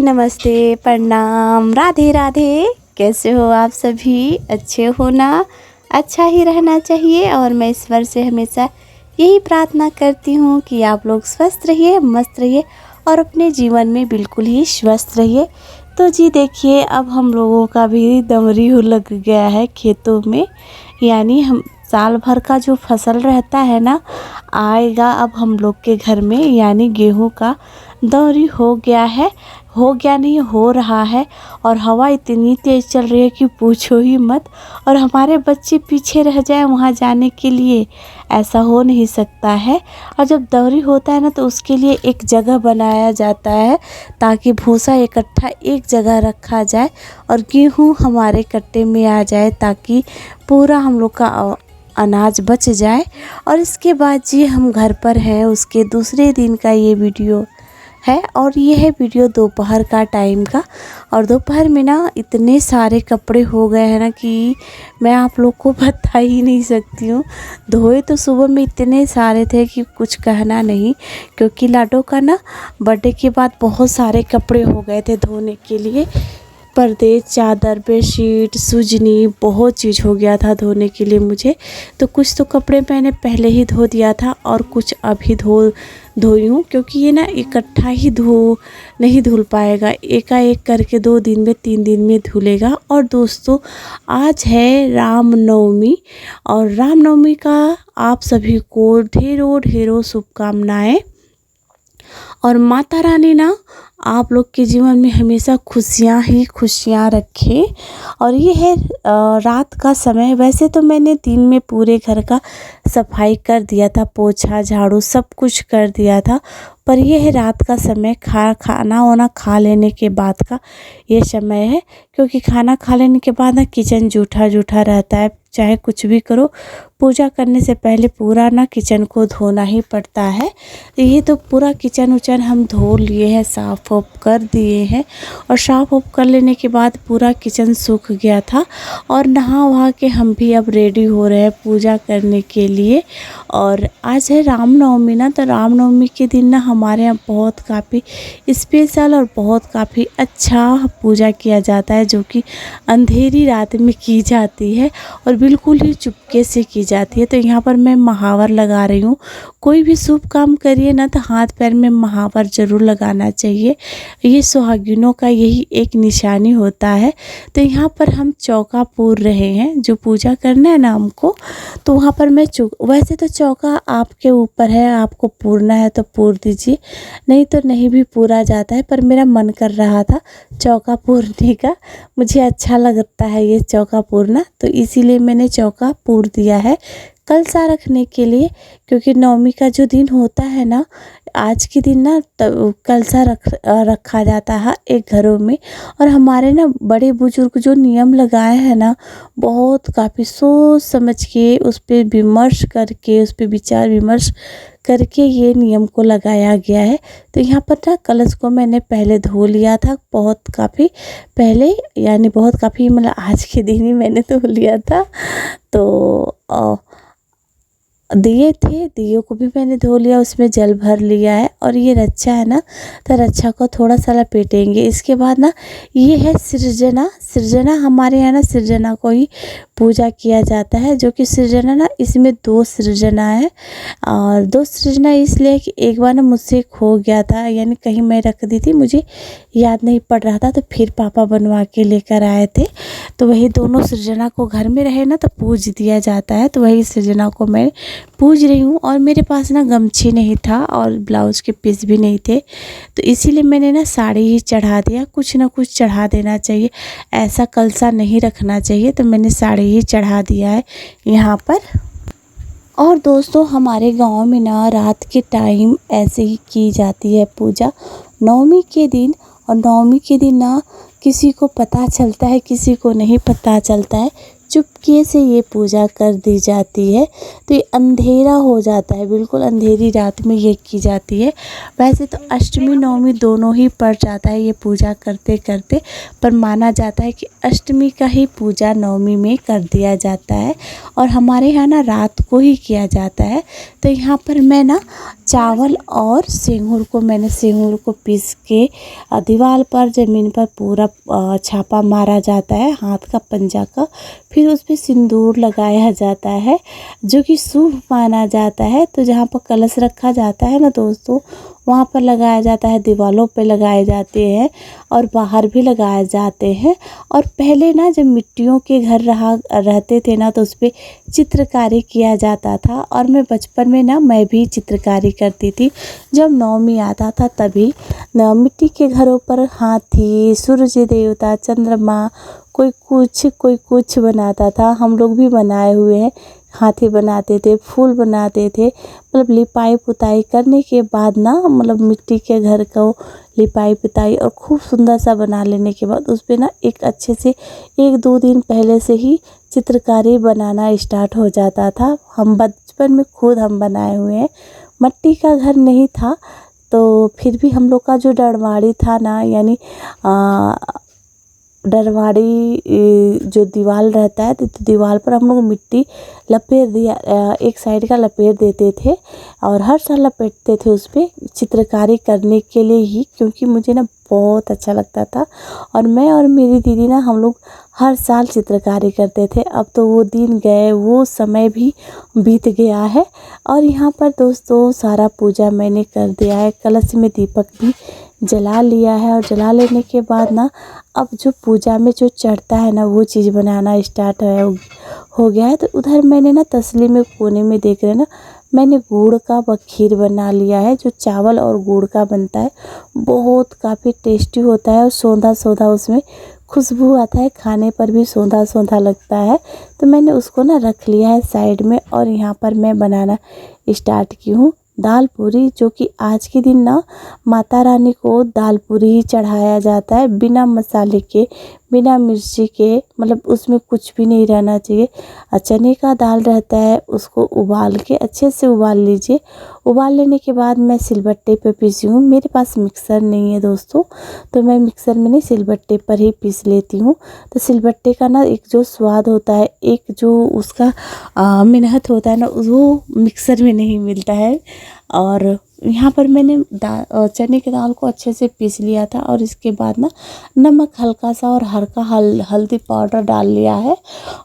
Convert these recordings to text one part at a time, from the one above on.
नमस्ते, प्रणाम, राधे राधे। कैसे हो आप सभी? अच्छे हो ना? अच्छा ही रहना चाहिए और मैं ईश्वर से हमेशा यही प्रार्थना करती हूँ कि आप लोग स्वस्थ रहिए, मस्त रहिए और अपने जीवन में बिल्कुल ही स्वस्थ रहिए। तो जी देखिए, अब हम लोगों का भी दमरी लग गया है खेतों में। यानी हम साल भर का जो फसल रहता है ना, आएगा अब हम लोग के घर में। यानी गेहूं का दौरी हो गया है, हो गया नहीं, हो रहा है। और हवा इतनी तेज़ चल रही है कि पूछो ही मत। और हमारे बच्चे पीछे रह जाए वहाँ जाने के लिए, ऐसा हो नहीं सकता है। और जब दौरी होता है ना, तो उसके लिए एक जगह बनाया जाता है ताकि भूसा इकट्ठा एक जगह रखा जाए और गेहूँ हमारे कट्टे में आ जाए, ताकि पूरा हम लोग का अनाज बच जाए। और इसके बाद जी हम घर पर हैं, उसके दूसरे दिन का ये वीडियो है। और ये है वीडियो दोपहर का टाइम का। और दोपहर में ना इतने सारे कपड़े हो गए हैं ना कि मैं आप लोग को बता ही नहीं सकती हूँ। धोए तो सुबह में इतने सारे थे कि कुछ कहना नहीं, क्योंकि लाडो का ना बर्थडे के बाद बहुत सारे कपड़े हो गए थे धोने के लिए। पर्दे, चादर, बेडशीट, सूजनी, बहुत चीज़ हो गया था धोने के लिए मुझे। तो कुछ तो कपड़े मैंने पहले ही धो दिया था और कुछ अभी धोई हूँ, क्योंकि ये ना इकट्ठा ही नहीं धुल पाएगा। एकाएक करके 2 दिन में 3 दिन में धुलेगा। और दोस्तों, आज है रामनवमी और रामनवमी का आप सभी को ढेरों ढेरों शुभकामनाएं। और माता रानी ना आप लोग के जीवन में हमेशा खुशियाँ ही खुशियाँ रखे। और ये है रात का समय। वैसे तो मैंने दिन में पूरे घर का सफाई कर दिया था, पोछा झाड़ू सब कुछ कर दिया था। पर यह है रात का समय, खाना वाना खा लेने के बाद का ये समय है। क्योंकि खाना खा लेने के बाद ना किचन जूठा जूठा रहता है। चाहे कुछ भी करो, पूजा करने से पहले पूरा ना किचन को धोना ही पड़ता है। ये तो पूरा किचन उचन हम धो लिए हैं, साफ़ वाफ कर दिए हैं। और साफ़ वाफ कर लेने के बाद पूरा किचन सूख गया था। और नहा वहा के हम भी अब रेडी हो रहे हैं पूजा करने के लिए। और आज है रामनवमी ना, तो रामनवमी के दिन ना हमारे यहाँ बहुत काफ़ी स्पेशल और बहुत काफ़ी अच्छा पूजा किया जाता है, जो कि अंधेरी रात में की जाती है और बिल्कुल ही चुपके से की जाती है। तो यहाँ पर मैं महावर लगा रही हूँ। कोई भी शुभ काम करिए ना, तो हाथ पैर में महावर ज़रूर लगाना चाहिए। ये सुहागिनों का यही एक निशानी होता है। तो यहाँ पर हम चौका पूर रहे हैं, जो पूजा करना है ना हमको, तो वहाँ पर मैं वैसे तो चौका आपके ऊपर है, आपको पूरना है तो पूर दीजिए, नहीं तो नहीं भी पूरा जाता है। पर मेरा मन कर रहा था चौका पूरने का, मुझे अच्छा लगता है ये चौका पूरना, तो इसीलिए मैंने चौका पूर दिया है कलसा रखने के लिए। क्योंकि नवमी का जो दिन होता है ना, आज के दिन ना कलसा रखा जाता है एक घरों में। और हमारे ना बड़े बुजुर्ग जो नियम लगाए हैं ना, बहुत काफ़ी सोच समझ के उस पर विमर्श करके, उस पर विचार विमर्श करके ये नियम को लगाया गया है। तो यहाँ पर ना कलश को मैंने पहले धो लिया था, बहुत काफ़ी पहले, यानी बहुत काफ़ी मतलब आज के दिन ही मैंने धो लिया था। तो दिए थे, दियों को भी मैंने धो लिया, उसमें जल भर लिया है। और ये रच्छा है ना, तो रच्छा को थोड़ा सा लपेटेंगे। इसके बाद ना ये है सृजना हमारे यहाँ ना सृजना को ही पूजा किया जाता है। जो कि सृजना ना, इसमें 2 सृजना है। और 2 सृजना इसलिए कि एक बार ना मुझसे खो गया था, यानी कहीं मैं रख दी थी, मुझे याद नहीं पड़ रहा था, तो फिर पापा बनवा के लेकर आए थे। तो वही दोनों सृजना को घर में रहे ना तो पूज दिया जाता है। तो वही सृजना को मैं पूज रही हूँ। और मेरे पास ना गमछी नहीं था और ब्लाउज़ के पीस भी नहीं थे, तो इसीलिए मैंने ना साड़ी ही चढ़ा दिया। कुछ ना कुछ चढ़ा देना चाहिए, ऐसा कलसा नहीं रखना चाहिए। तो मैंने साड़ी ही चढ़ा दिया है यहाँ पर। और दोस्तों, हमारे गांव में ना रात के टाइम ऐसे ही की जाती है पूजा नवमी के दिन। और नवमी के दिन ना किसी को पता चलता है, किसी को नहीं पता चलता है। चुपके से ये पूजा कर दी जाती है। तो ये अंधेरा हो जाता है, बिल्कुल अंधेरी रात में ये की जाती है। वैसे तो अष्टमी नवमी दोनों ही पड़ जाता है ये पूजा करते करते, पर माना जाता है कि अष्टमी का ही पूजा नवमी में कर दिया जाता है। और हमारे यहाँ ना रात को ही किया जाता है। तो यहाँ पर मैं ना चावल और सिंगूर को पीस के दीवार पर ज़मीन पर पूरा छापा मारा जाता है हाथ का पंजा का। फिर उस पर सिंदूर लगाया जाता है जो कि शुभ माना जाता है। तो जहाँ पर कलश रखा जाता है ना दोस्तों, वहाँ पर लगाया जाता है, दीवारों पे लगाए जाते हैं और बाहर भी लगाए जाते हैं। और पहले ना जब मिट्टियों के घर रहते थे ना, तो उस पर चित्रकारी किया जाता था। और मैं बचपन में ना मैं भी चित्रकारी करती थी। जब नवमी आता था तभी मिट्टी के घरों पर हाथी, सूरज देवता, चंद्रमा, कोई कुछ बनाता था। हम लोग भी बनाए हुए हैं, हाथी बनाते थे, फूल बनाते थे। मतलब लिपाई पुताई करने के बाद ना, मतलब मिट्टी के घर को लिपाई पुताई और खूब सुंदर सा बना लेने के बाद उस पर ना एक अच्छे से 1-2 दिन पहले से ही चित्रकारी बनाना स्टार्ट हो जाता था। हम बचपन में खुद हम बनाए हुए हैं। मिट्टी का घर नहीं था तो फिर भी हम लोग का जो डरवाड़ी था ना, यानी डरवाड़ी जो दीवार रहता है, तो दीवार पर हम लोग मिट्टी लपेट दिया, एक साइड का लपेट देते थे और हर साल लपेटते थे उस पर चित्रकारी करने के लिए ही, क्योंकि मुझे ना बहुत अच्छा लगता था। और मैं और मेरी दीदी ना हम लोग हर साल चित्रकारी करते थे। अब तो वो दिन गए, वो समय भी बीत गया है। और यहाँ पर दोस्तों सारा पूजा मैंने कर दिया है, कलश में दीपक भी जला लिया है। और जला लेने के बाद ना अब जो पूजा में जो चढ़ता है ना, वो चीज़ बनाना स्टार्ट हो गया है। तो उधर मैंने ना तसली में कोने में देख रहे हैं ना, मैंने गुड़ का खीर बना लिया है, जो चावल और गुड़ का बनता है। बहुत काफ़ी टेस्टी होता है और सौंधा सौंधा उसमें खुशबू आता है, खाने पर भी सौंधा सौंधा लगता है। तो मैंने उसको ना रख लिया है साइड में। और यहाँ पर मैं बनाना स्टार्ट की हूँ दाल पूरी, जो कि आज के दिन ना माता रानी को दाल पूरी ही चढ़ाया जाता है, बिना मसाले के, बिना मिर्ची के, मतलब उसमें कुछ भी नहीं रहना चाहिए। चने का दाल रहता है, उसको उबाल के अच्छे से उबाल लीजिए। उबाल लेने के बाद मैं सिलबट्टे पे पीसी हूँ। मेरे पास मिक्सर नहीं है दोस्तों, तो मैं मिक्सर में नहीं, सिलबट्टे पर ही पीस लेती हूँ। तो सिलबट्टे का ना एक जो स्वाद होता है, एक जो उसका मेहनत होता है ना, वो मिक्सर में नहीं मिलता है। और यहाँ पर मैंने चने की दाल को अच्छे से पीस लिया था। और इसके बाद ना नमक हल्का सा और हल्का हल्दी पाउडर डाल लिया है।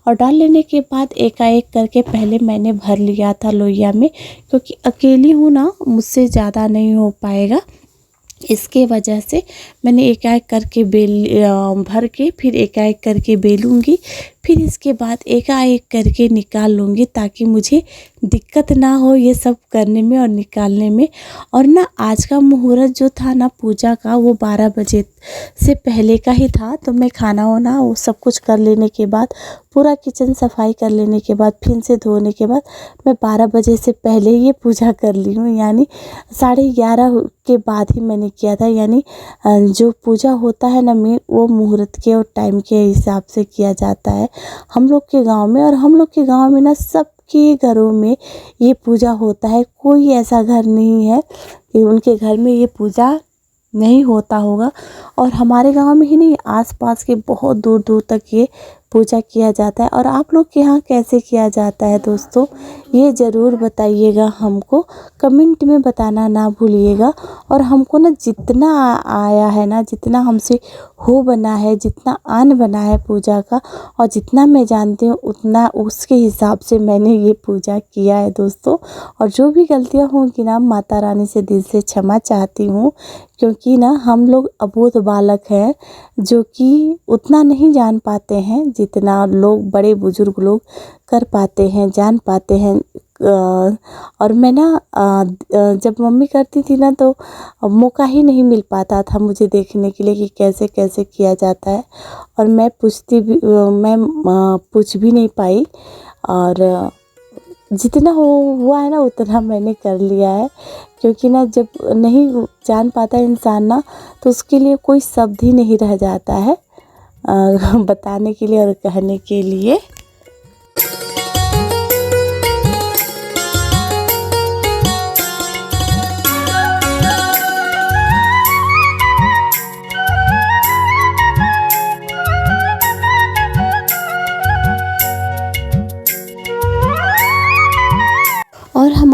और डाल लेने के बाद एकाएक करके पहले मैंने भर लिया था लोहिया में, क्योंकि अकेली हूँ ना, मुझसे ज़्यादा नहीं हो पाएगा। इसके वजह से मैंने एकाएक करके भर के फिर एकाएक करके बेलूँगी। फिर इसके बाद एकाएक करके निकाल लूँगी, ताकि मुझे दिक्कत ना हो ये सब करने में और निकालने में। और ना आज का मुहूर्त जो था ना पूजा का, वो 12 बजे से पहले का ही था। तो मैं खाना वाना वो सब कुछ कर लेने के बाद, पूरा किचन सफाई कर लेने के बाद, फिर से धोने के बाद, मैं 12 बजे से पहले ये पूजा कर ली हूँ। यानी 11:30 के बाद ही मैंने किया था। यानी जो पूजा होता है ना मेन, वो मुहूर्त के और टाइम के हिसाब से किया जाता है हम लोग के गांव में। और हम लोग के गांव में ना सबके घरों में ये पूजा होता है। कोई ऐसा घर नहीं है कि उनके घर में ये पूजा नहीं होता होगा। और हमारे गांव में ही नहीं, आसपास के बहुत दूर दूर तक ये पूजा किया जाता है। और आप लोग के यहाँ कैसे किया जाता है दोस्तों, ये ज़रूर बताइएगा हमको, कमेंट में बताना ना भूलिएगा। और हमको ना जितना आया है ना, जितना हमसे हो बना है, जितना आन बना है पूजा का, और जितना मैं जानती हूँ उतना, उसके हिसाब से मैंने ये पूजा किया है दोस्तों। और जो भी गलतियाँ होंगी ना, माता रानी से दिल से क्षमा चाहती हूँ, क्योंकि ना हम लोग अबोध बालक हैं, जो कि उतना नहीं जान पाते हैं जितना लोग, बड़े बुजुर्ग लोग कर पाते हैं, जान पाते हैं। और मैं ना जब मम्मी करती थी ना, तो मौका ही नहीं मिल पाता था मुझे देखने के लिए कि कैसे कैसे किया जाता है। और मैं पूछ भी नहीं पाई। और जितना हुआ है ना, उतना मैंने कर लिया है। क्योंकि ना जब नहीं जान पाता इंसान ना, तो उसके लिए कोई शब्द ही नहीं रह जाता है बताने के लिए और कहने के लिए।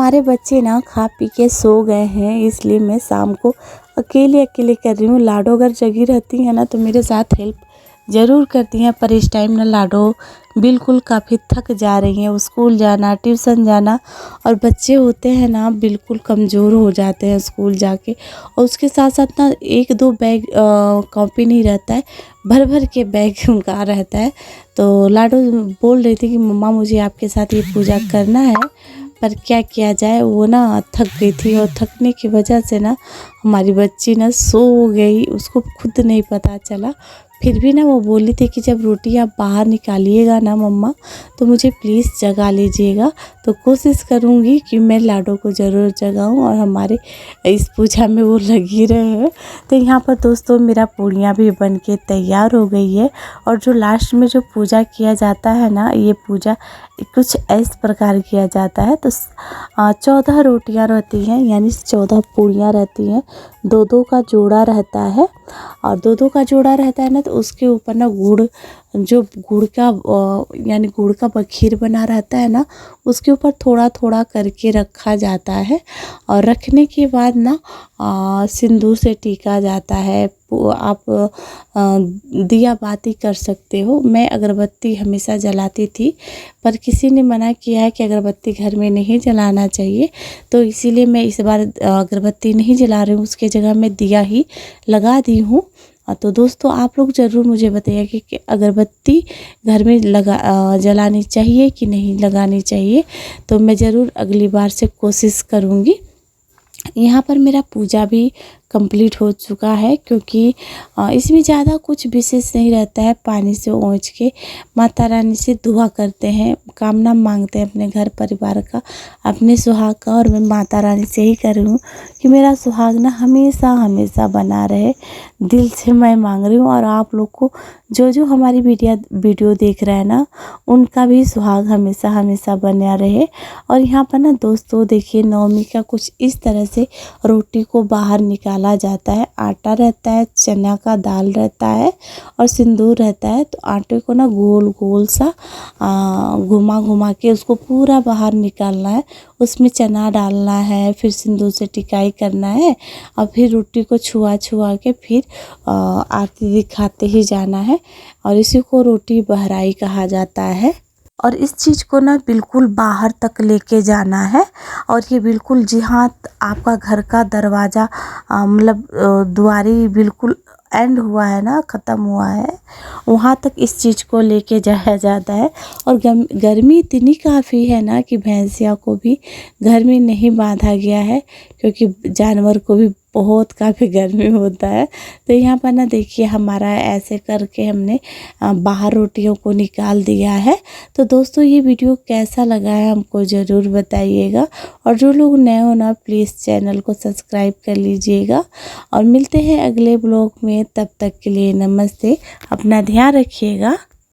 हमारे बच्चे ना खा पी के सो गए हैं, इसलिए मैं शाम को अकेले अकेले कर रही हूँ। लाडो अगर जगी रहती है ना तो मेरे साथ हेल्प ज़रूर करती हैं, पर इस टाइम ना लाडो बिल्कुल काफ़ी थक जा रही हैं। स्कूल जाना, ट्यूशन जाना, और बच्चे होते हैं ना बिल्कुल कमज़ोर हो जाते हैं स्कूल जाके। और उसके साथ साथ ना एक दो बैग कॉपी नहीं रहता है, भर भर के बैग उनका रहता है। तो लाडो बोल रही थी कि मम्मा मुझे आपके साथ ये पूजा करना है, पर क्या किया जाए, वो ना थक गई थी और थकने की वजह से ना हमारी बच्ची ना सो गई, उसको खुद नहीं पता चला। फिर भी ना वो बोली थी कि जब रोटी आप बाहर निकालिएगा ना मम्मा तो मुझे प्लीज़ जगा लीजिएगा। तो कोशिश करूँगी कि मैं लाडो को ज़रूर जगाऊँ और हमारे इस पूजा में वो लगी रहे। तो यहाँ पर दोस्तों मेरा पूड़ियाँ भी बन के तैयार हो गई है। और जो लास्ट में जो पूजा किया जाता है ना, ये पूजा कुछ इस प्रकार किया जाता है। तो 14 रोटियाँ रहती हैं, यानी 14 पूड़ियाँ रहती हैं, दो दो का जोड़ा रहता है। और दो दो का जोड़ा रहता है ना तो उसके ऊपर ना गुड़, जो गुड़ का यानी गुड़ का खीर बना रहता है ना, उसके ऊपर थोड़ा थोड़ा करके रखा जाता है। और रखने के बाद ना सिंदूर से टीका जाता है। आप दिया बाती कर सकते हो। मैं अगरबत्ती हमेशा जलाती थी, पर किसी ने मना किया है कि अगरबत्ती घर में नहीं जलाना चाहिए, तो इसीलिए मैं इस बार अगरबत्ती नहीं जला रही हूँ, उसके जगह मैं दिया ही लगा दी हूँ। तो दोस्तों आप लोग ज़रूर मुझे बताइए कि अगरबत्ती घर में जलानी चाहिए कि नहीं लगानी चाहिए। तो मैं ज़रूर अगली बार से कोशिश करूँगी। यहाँ पर मेरा पूजा भी कंप्लीट हो चुका है, क्योंकि इसमें ज़्यादा कुछ विशेष नहीं रहता है। पानी से ओंच के माता रानी से दुआ करते हैं, कामना मांगते हैं अपने घर परिवार का, अपने सुहाग का। और मैं माता रानी से ही कर रही हूँ कि मेरा सुहाग ना हमेशा हमेशा बना रहे, दिल से मैं मांग रही हूँ। और आप लोग को जो हमारी वीडियो देख रहे हैं ना, उनका भी सुहाग हमेशा हमेशा बना रहे। और यहाँ पर ना दोस्तों देखिए, नवमी का कुछ इस तरह से रोटी को बाहर निकाला जाता है। आटा रहता है, चना का दाल रहता है और सिंदूर रहता है। तो आटे को ना गोल गोल सा घुमा घुमा के उसको पूरा बाहर निकालना है। उसमें चना डालना है, फिर सिंदूर से टिकाई करना है, और फिर रोटी को छुआ छुआ के फिर आरती दिखाते ही जाना है। और इसी को रोटी बहराई कहा जाता है। और इस चीज़ को ना बिल्कुल बाहर तक लेके जाना है। और ये बिल्कुल जहाँ आपका घर का दरवाज़ा मतलब द्वारी बिल्कुल एंड हुआ है ना, ख़त्म हुआ है, वहाँ तक इस चीज़ को लेके जाया जाता है। और गर्मी इतनी काफ़ी है ना कि भैंसिया को भी घर में नहीं बांधा गया है, क्योंकि जानवर को भी बहुत काफ़ी गर्मी होता है। तो यहाँ पर ना देखिए, हमारा ऐसे करके हमने बाहर रोटियों को निकाल दिया है। तो दोस्तों ये वीडियो कैसा लगा है हमको ज़रूर बताइएगा। और जो लोग नए हो ना, प्लीज़ चैनल को सब्सक्राइब कर लीजिएगा। और मिलते हैं अगले ब्लॉग में, तब तक के लिए नमस्ते, अपना ध्यान रखिएगा।